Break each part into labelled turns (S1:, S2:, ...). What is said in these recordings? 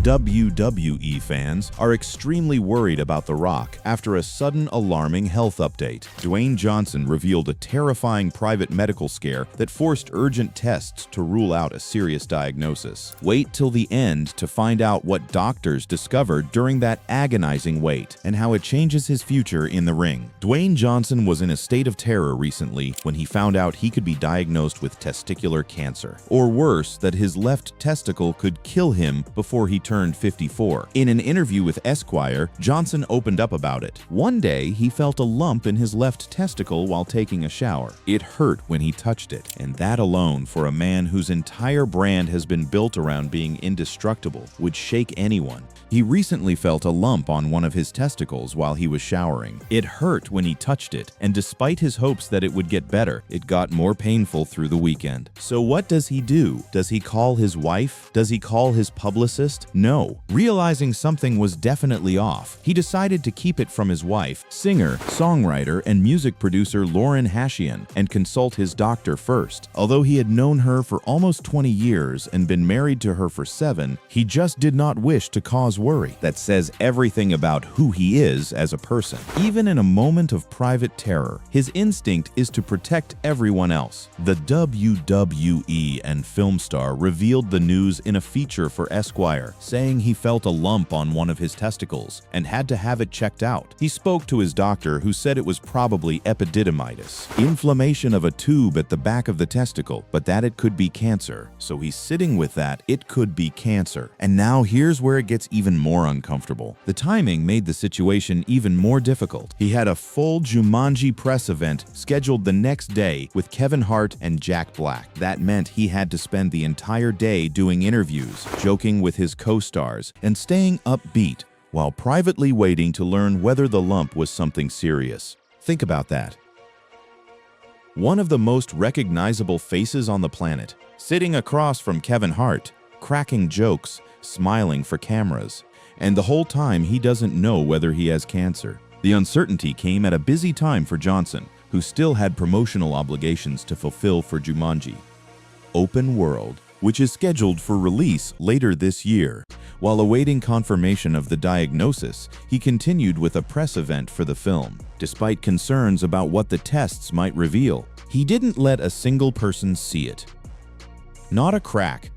S1: WWE fans are extremely worried about The Rock after a sudden alarming health update. Dwayne Johnson revealed a terrifying private medical scare that forced urgent tests to rule out a serious diagnosis. Wait till the end to find out what doctors discovered during that agonizing wait and how it changes his future in the ring. Dwayne Johnson was in a state of terror recently when he found out he could be diagnosed with testicular cancer, or worse, that his left testicle could kill him before he turned 54. In an interview with Esquire, Johnson opened up about it. One day, he felt a lump in his left testicle while taking a shower. It hurt when he touched it, and that alone, for a man whose entire brand has been built around being indestructible, would shake anyone. He recently felt a lump on one of his testicles while he was showering. It hurt when he touched it, and despite his hopes that it would get better, it got more painful through the weekend. So what does he do? Does he call his wife? Does he call his publicist? No. Realizing something was definitely off, he decided to keep it from his wife, singer, songwriter, and music producer Lauren Hashian, and consult his doctor first. Although he had known her for almost 20 years and been married to her for 7, he just did not wish to cause worry. That says everything about who he is as a person. Even in a moment of private terror, his instinct is to protect everyone else. The WWE and film star revealed the news in a feature for Esquire, saying he felt a lump on one of his testicles and had to have it checked out. He spoke to his doctor, who said it was probably epididymitis, inflammation of a tube at the back of the testicle, but that it could be cancer. So he's sitting with that, it could be cancer. And now here's where it gets even more uncomfortable. The timing made the situation even more difficult. He had a full Jumanji press event scheduled the next day with Kevin Hart and Jack Black. That meant he had to spend the entire day doing interviews, joking with his co-stars, and staying upbeat while privately waiting to learn whether the lump was something serious. Think about that. One of the most recognizable faces on the planet, sitting across from Kevin Hart, cracking jokes, smiling for cameras, and the whole time he doesn't know whether he has cancer. The uncertainty came at a busy time for Johnson, who still had promotional obligations to fulfill for Jumanji: Open World, which is scheduled for release later this year. While awaiting confirmation of the diagnosis, he continued with a press event for the film. Despite concerns about what the tests might reveal, he didn't let a single person see it. Not a crack,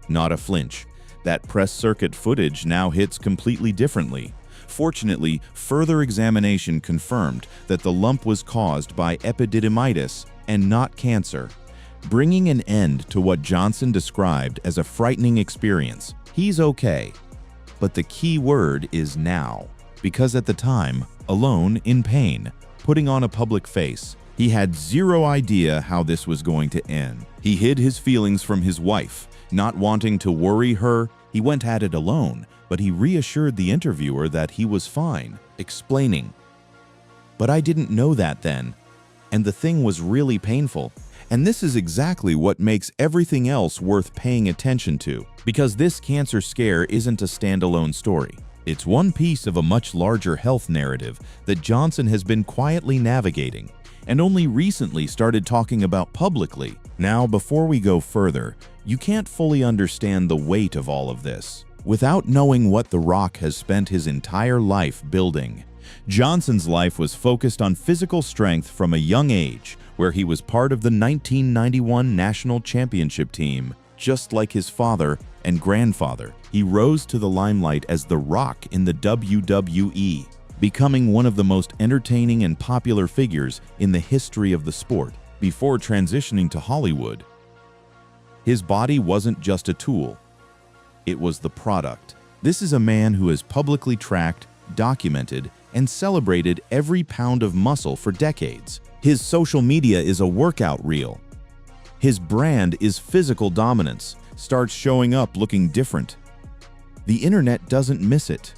S1: not a flinch. That press circuit footage now hits completely differently. Fortunately, further examination confirmed that the lump was caused by epididymitis and not cancer, bringing an end to what Johnson described as a frightening experience. He's okay, but the key word is now, because at the time, alone, in pain, putting on a public face, he had zero idea how this was going to end. He hid his feelings from his wife. Not wanting to worry her, he went at it alone, but he reassured the interviewer that he was fine, explaining, "But I didn't know that then, and the thing was really painful." And this is exactly what makes everything else worth paying attention to, because this cancer scare isn't a standalone story. It's one piece of a much larger health narrative that Johnson has been quietly navigating, and only recently started talking about publicly. Now, before we go further, you can't fully understand the weight of all of this without knowing what The Rock has spent his entire life building. Johnson's life was focused on physical strength from a young age, where he was part of the 1991 National Championship team. Just like his father and grandfather, he rose to the limelight as The Rock in the WWE, becoming one of the most entertaining and popular figures in the history of the sport. Before transitioning to Hollywood, his body wasn't just a tool, it was the product. This is a man who has publicly tracked, documented, and celebrated every pound of muscle for decades. His social media is a workout reel. His brand is physical dominance, starts showing up looking different. The internet doesn't miss it.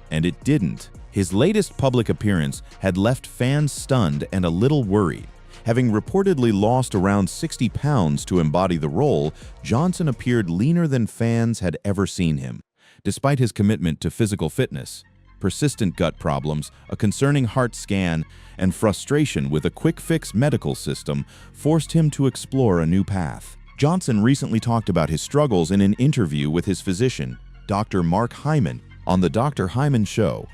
S1: And it didn't. His latest public appearance had left fans stunned and a little worried. Having reportedly lost around 60 pounds to embody the role, Johnson appeared leaner than fans had ever seen him. Despite his commitment to physical fitness, persistent gut problems, a concerning heart scan, and frustration with a quick-fix medical system forced him to explore a new path. Johnson recently talked about his struggles in an interview with his physician, Dr. Mark Hyman, on The Dr. Hyman Show.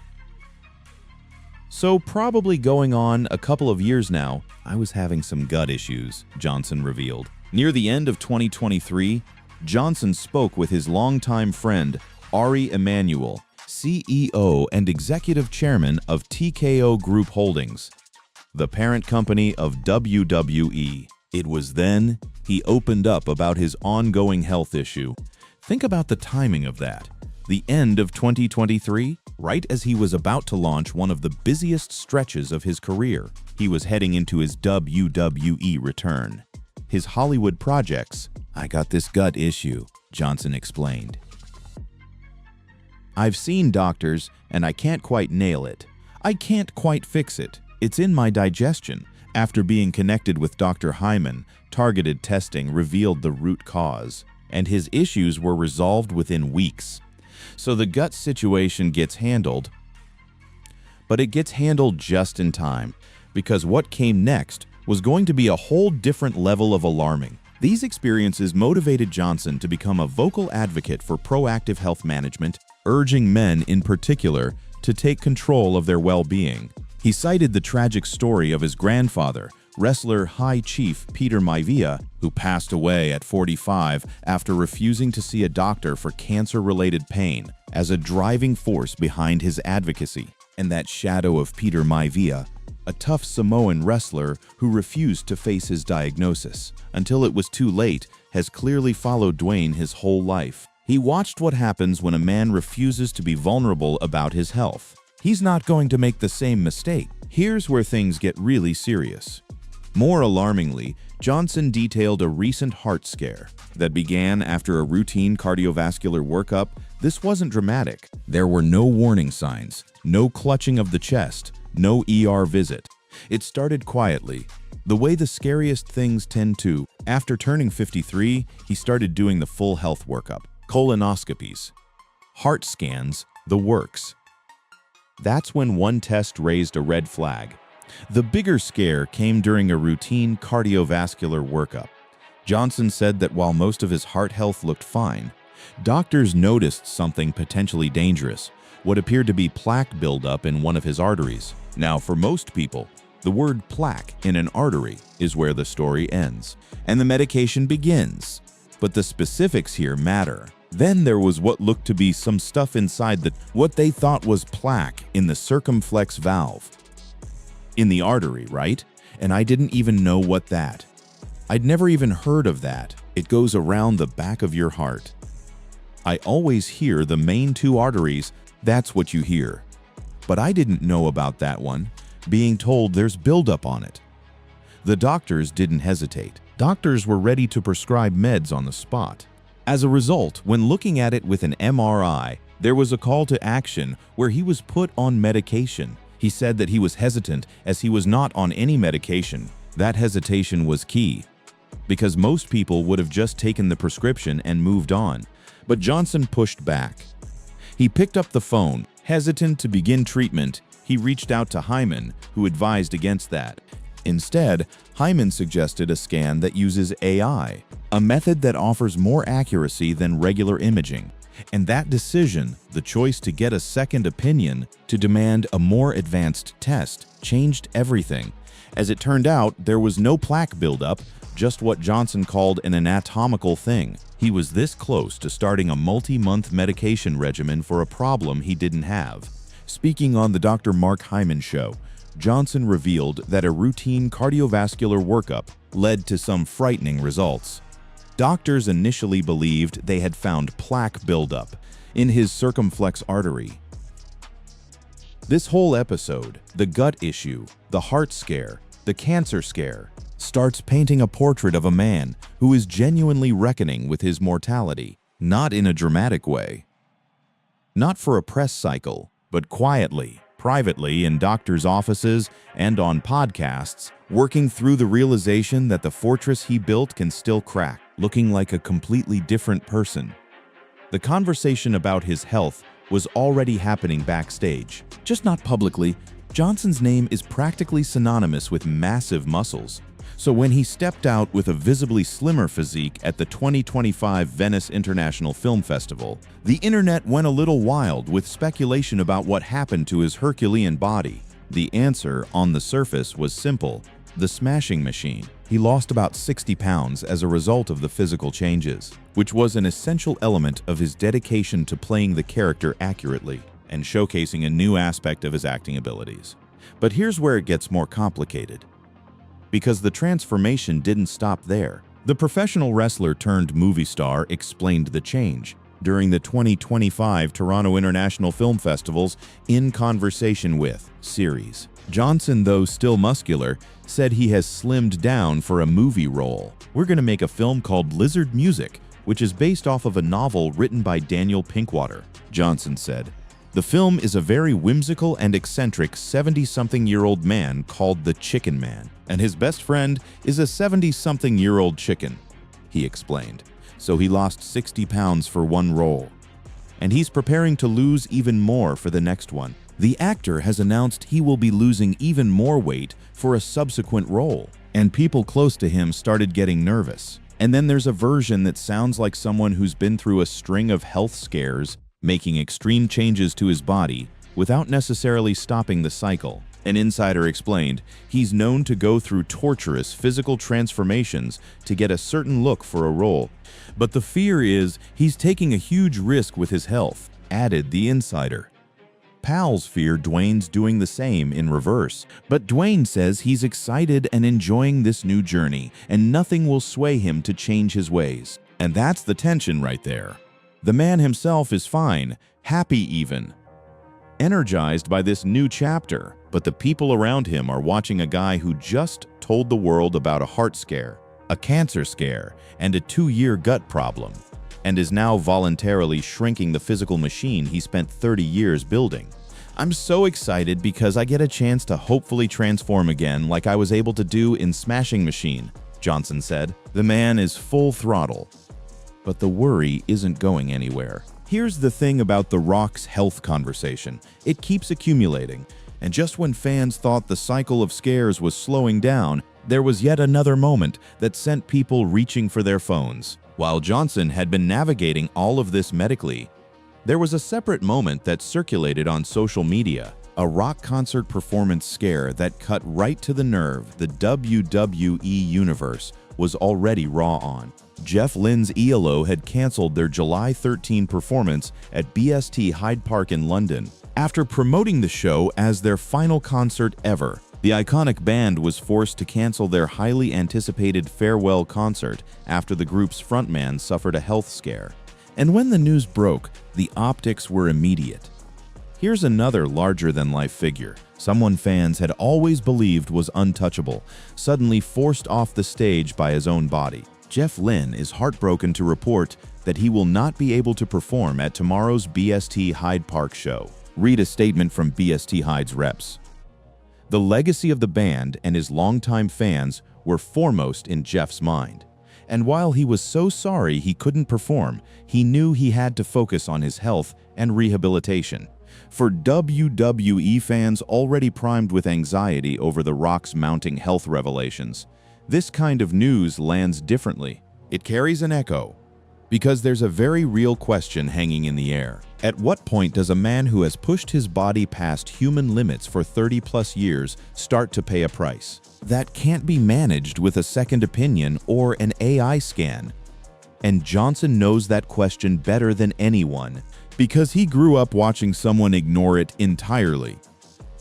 S1: So probably going on a couple of years now, I was having some gut issues, Johnson revealed. Near the end of 2023, Johnson spoke with his longtime friend, Ari Emanuel, CEO and executive chairman of TKO Group Holdings, the parent company of WWE. It was then he opened up about his ongoing health issue. Think about the timing of that. The end of 2023, right as he was about to launch one of the busiest stretches of his career. He was heading into his WWE return. His Hollywood projects. "I got this gut issue," Johnson explained. "I've seen doctors, and I can't quite nail it. I can't quite fix it. It's in my digestion." After being connected with Dr. Hyman, targeted testing revealed the root cause, and his issues were resolved within weeks. So the gut situation gets handled, but it gets handled just in time, because what came next was going to be a whole different level of alarming. These experiences motivated Johnson to become a vocal advocate for proactive health management, urging men in particular to take control of their well-being. He cited the tragic story of his grandfather, wrestler High Chief Peter Maivia, who passed away at 45 after refusing to see a doctor for cancer-related pain, as a driving force behind his advocacy. And that shadow of Peter Maivia, a tough Samoan wrestler who refused to face his diagnosis until it was too late, has clearly followed Dwayne his whole life. He watched what happens when a man refuses to be vulnerable about his health. He's not going to make the same mistake. Here's where things get really serious. More alarmingly, Johnson detailed a recent heart scare that began after a routine cardiovascular workup. This wasn't dramatic. There were no warning signs, no clutching of the chest, no ER visit. It started quietly, the way the scariest things tend to. After turning 53, he started doing the full health workup, colonoscopies, heart scans, the works. That's when one test raised a red flag. The bigger scare came during a routine cardiovascular workup. Johnson said that while most of his heart health looked fine, doctors noticed something potentially dangerous, what appeared to be plaque buildup in one of his arteries. Now, for most people, the word plaque in an artery is where the story ends, and the medication begins. But the specifics here matter. Then there was what looked to be some stuff inside what they thought was plaque in the circumflex valve. In the artery, right? And I didn't even know what that. I'd never even heard of that. It goes around the back of your heart. I always hear the main two arteries, that's what you hear. But I didn't know about that one, being told there's buildup on it. The doctors didn't hesitate. Doctors were ready to prescribe meds on the spot. As a result, when looking at it with an MRI, there was a call to action where he was put on medication. He said that he was hesitant as he was not on any medication. That hesitation was key, because most people would have just taken the prescription and moved on. But Johnson pushed back. He picked up the phone. Hesitant to begin treatment, he reached out to Hyman, who advised against that. Instead, Hyman suggested a scan that uses AI, a method that offers more accuracy than regular imaging. And that decision, the choice to get a second opinion, to demand a more advanced test, changed everything. As it turned out, there was no plaque buildup, just what Johnson called an anatomical thing. He was this close to starting a multi-month medication regimen for a problem he didn't have. Speaking on the Dr. Mark Hyman Show, Johnson revealed that a routine cardiovascular workup led to some frightening results. Doctors initially believed they had found plaque buildup in his circumflex artery. This whole episode, the gut issue, the heart scare, the cancer scare, starts painting a portrait of a man who is genuinely reckoning with his mortality, not in a dramatic way. Not for a press cycle, but quietly, privately in doctors' offices and on podcasts, working through the realization that the fortress he built can still crack, looking like a completely different person. The conversation about his health was already happening backstage, just not publicly. Johnson's name is practically synonymous with massive muscles. So when he stepped out with a visibly slimmer physique at the 2025 Venice International Film Festival, the internet went a little wild with speculation about what happened to his Herculean body. The answer, on the surface, was simple: the smashing machine. He lost about 60 pounds as a result of the physical changes, which was an essential element of his dedication to playing the character accurately and showcasing a new aspect of his acting abilities. But here's where it gets more complicated, because the transformation didn't stop there. The professional wrestler turned movie star explained the change during the 2025 Toronto International Film Festival's In Conversation With series. Johnson, though still muscular, said he has slimmed down for a movie role. "We're going to make a film called Lizard Music, which is based off of a novel written by Daniel Pinkwater," Johnson said. "The film is a very whimsical and eccentric 70-something-year-old man called the Chicken Man, and his best friend is a 70-something-year-old chicken," he explained. So he lost 60 pounds for one role, and he's preparing to lose even more for the next one. The actor has announced he will be losing even more weight for a subsequent role, and people close to him started getting nervous. And then there's a version that sounds like someone who's been through a string of health scares, making extreme changes to his body without necessarily stopping the cycle. An insider explained he's known to go through torturous physical transformations to get a certain look for a role. But the fear is he's taking a huge risk with his health, added the insider. Pals fear Dwayne's doing the same in reverse, but Dwayne says he's excited and enjoying this new journey, and nothing will sway him to change his ways. And that's the tension right there. The man himself is fine, happy even, energized by this new chapter, but the people around him are watching a guy who just told the world about a heart scare, a cancer scare, and a 2-year gut problem, and is now voluntarily shrinking the physical machine he spent 30 years building. "I'm so excited because I get a chance to hopefully transform again like I was able to do in Smashing Machine," Johnson said. The man is full throttle, but the worry isn't going anywhere. Here's the thing about The Rock's health conversation. It keeps accumulating, and just when fans thought the cycle of scares was slowing down, there was yet another moment that sent people reaching for their phones. While Johnson had been navigating all of this medically, there was a separate moment that circulated on social media, a rock concert performance scare that cut right to the nerve the WWE Universe was already raw on. Jeff Lynne's ELO had canceled their July 13 performance at BST Hyde Park in London. After promoting the show as their final concert ever, the iconic band was forced to cancel their highly anticipated farewell concert after the group's frontman suffered a health scare. And when the news broke, the optics were immediate. Here's another larger-than-life figure, someone fans had always believed was untouchable, suddenly forced off the stage by his own body. Jeff Lynne is heartbroken to report that he will not be able to perform at tomorrow's BST Hyde Park show. Read a statement from BST Hyde's reps. The legacy of the band and his longtime fans were foremost in Jeff's mind. And while he was so sorry he couldn't perform, he knew he had to focus on his health and rehabilitation. For WWE fans already primed with anxiety over The Rock's mounting health revelations, this kind of news lands differently. It carries an echo, because there's a very real question hanging in the air. At what point does a man who has pushed his body past human limits for 30+ years start to pay a price? That can't be managed with a second opinion or an AI scan. And Johnson knows that question better than anyone, because he grew up watching someone ignore it entirely.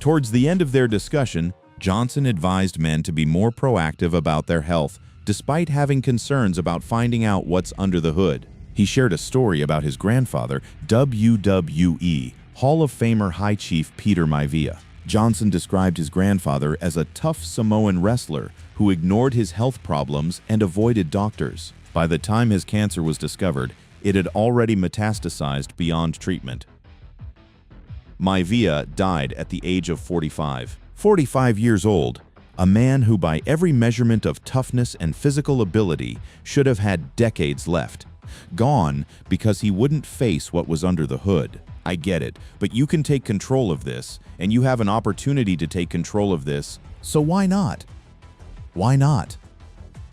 S1: Towards the end of their discussion, Johnson advised men to be more proactive about their health, despite having concerns about finding out what's under the hood. He shared a story about his grandfather, WWE Hall of Famer High Chief Peter Maivia. Johnson described his grandfather as a tough Samoan wrestler who ignored his health problems and avoided doctors. By the time his cancer was discovered, it had already metastasized beyond treatment. Maivia died at the age of 45. 45 years old, a man who by every measurement of toughness and physical ability should have had decades left. Gone because he wouldn't face what was under the hood. I get it, but you can take control of this, and you have an opportunity to take control of this, so why not? Why not?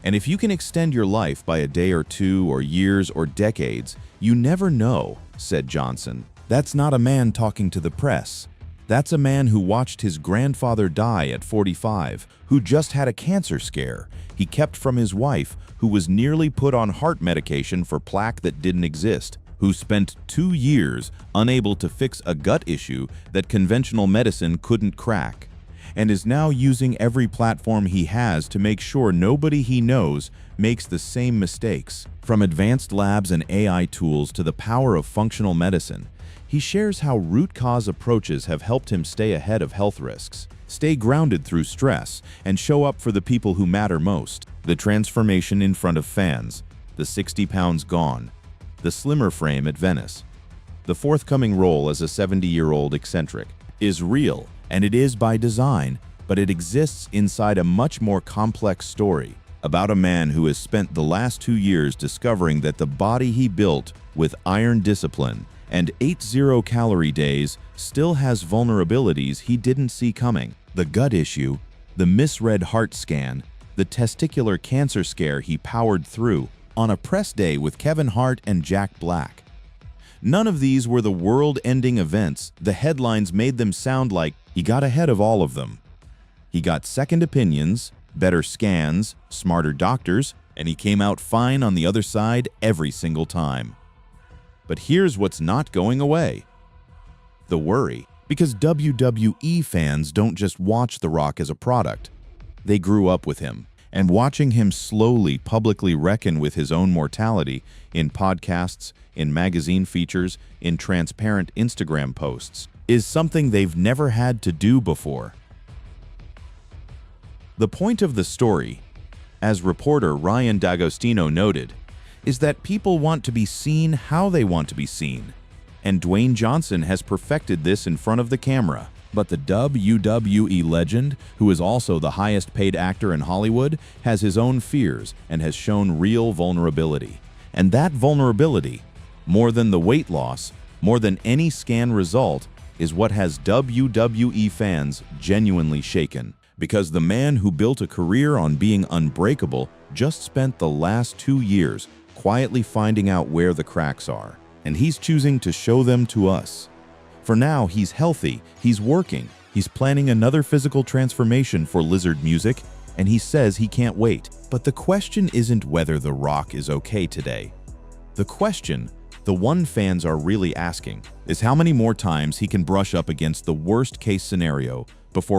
S1: And if you can extend your life by a day or two or years or decades, you never know, said Johnson. That's not a man talking to the press. That's a man who watched his grandfather die at 45, who just had a cancer scare he kept from his wife, who was nearly put on heart medication for plaque that didn't exist, who spent 2 years unable to fix a gut issue that conventional medicine couldn't crack, and is now using every platform he has to make sure nobody he knows makes the same mistakes. From advanced labs and AI tools to the power of functional medicine, he shares how root cause approaches have helped him stay ahead of health risks, stay grounded through stress, and show up for the people who matter most. The transformation in front of fans, the 60 pounds gone, the slimmer frame at Venice. The forthcoming role as a 70-year-old eccentric is real, and it is by design, but it exists inside a much more complex story about a man who has spent the last 2 years discovering that the body he built with iron discipline and 8 zero-calorie days still has vulnerabilities he didn't see coming. The gut issue, the misread heart scan, the testicular cancer scare he powered through on a press day with Kevin Hart and Jack Black. None of these were the world-ending events. The headlines made them sound like he got ahead of all of them. He got second opinions, better scans, smarter doctors, and he came out fine on the other side every single time. But here's what's not going away: the worry. Because WWE fans don't just watch The Rock as a product. They grew up with him, and watching him slowly publicly reckon with his own mortality in podcasts, in magazine features, in transparent Instagram posts is something they've never had to do before. The point of the story, as reporter Ryan D'Agostino noted, is that people want to be seen how they want to be seen, and Dwayne Johnson has perfected this in front of the camera. But the WWE legend, who is also the highest-paid actor in Hollywood, has his own fears and has shown real vulnerability. And that vulnerability, more than the weight loss, more than any scan result, is what has WWE fans genuinely shaken. Because the man who built a career on being unbreakable just spent the last 2 years quietly finding out where the cracks are, and he's choosing to show them to us. For now, he's healthy, he's working, he's planning another physical transformation for Lizard Music, and he says he can't wait. But the question isn't whether The Rock is okay today. The question, the one fans are really asking, is how many more times he can brush up against the worst-case scenario before